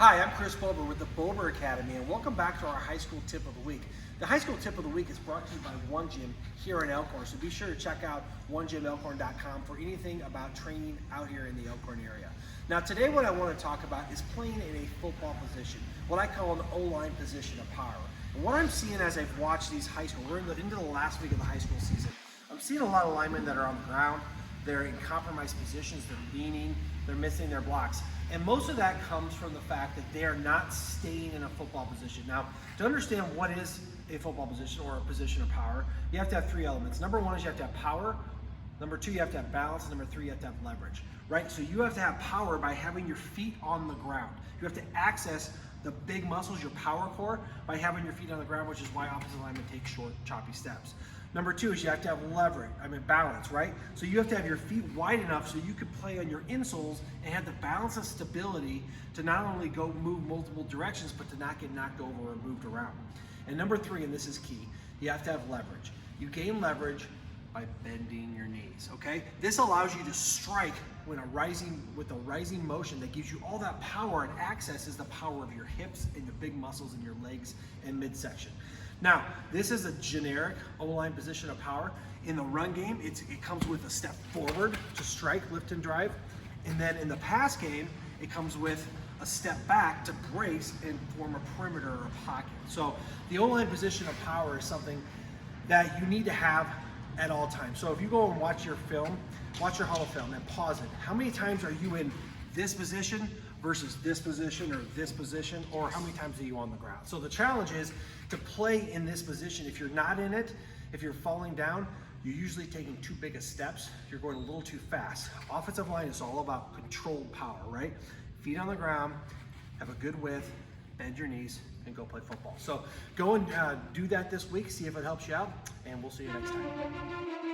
Hi, I'm Chris Bober with the Bober Academy, and welcome back to our high school tip of the week. The high school tip of the week is brought to you by One Gym here in Elkhorn, so be sure to check out onegymelkhorn.com for anything about training out here in the Elkhorn area. Now today what I want to talk about is playing in a football position, what I call an O-line position of power. And what I'm seeing as I've watched these high school, we're into the last week of the high school season, I'm seeing a lot of linemen that are on the ground, they're in compromised positions, they're leaning, they're missing their blocks. And most of that comes from the fact that they are not staying in a football position. Now, to understand what is a football position or a position of power, you have to have three elements. Number one is you have to have power. Number two, you have to have balance. And number three, you have to have leverage, right? So you have to have power by having your feet on the ground. You have to access the big muscles, your power core, by having your feet on the ground, which is why offensive linemen take short, choppy steps. Number two is you have to have leverage, balance, right? So you have to have your feet wide enough so you can play on your insoles and have the balance and stability to not only go move multiple directions, but to not get knocked over or moved around. And number three, and this is key, you have to have leverage. You gain leverage by bending your knees, okay? This allows you to strike with a rising motion that gives you all that power, and access is the power of your hips and the big muscles in your legs and midsection. Now, this is a generic O-line position of power. In the run game, it comes with a step forward to strike, lift, and drive. And then in the pass game, it comes with a step back to brace and form a perimeter or a pocket. So the O-line position of power is something that you need to have at all times. So if you go and watch your film, watch your Hall of Film and pause it. How many times are you in this position versus this position or this position, or how many times are you on the ground? So the challenge is to play in this position. If you're not in it, if you're falling down, you're usually taking too big of steps. You're going a little too fast. Offensive line is all about controlled power, right? Feet on the ground, have a good width, bend your knees, and go play football. So go and do that this week, see if it helps you out, and we'll see you next time.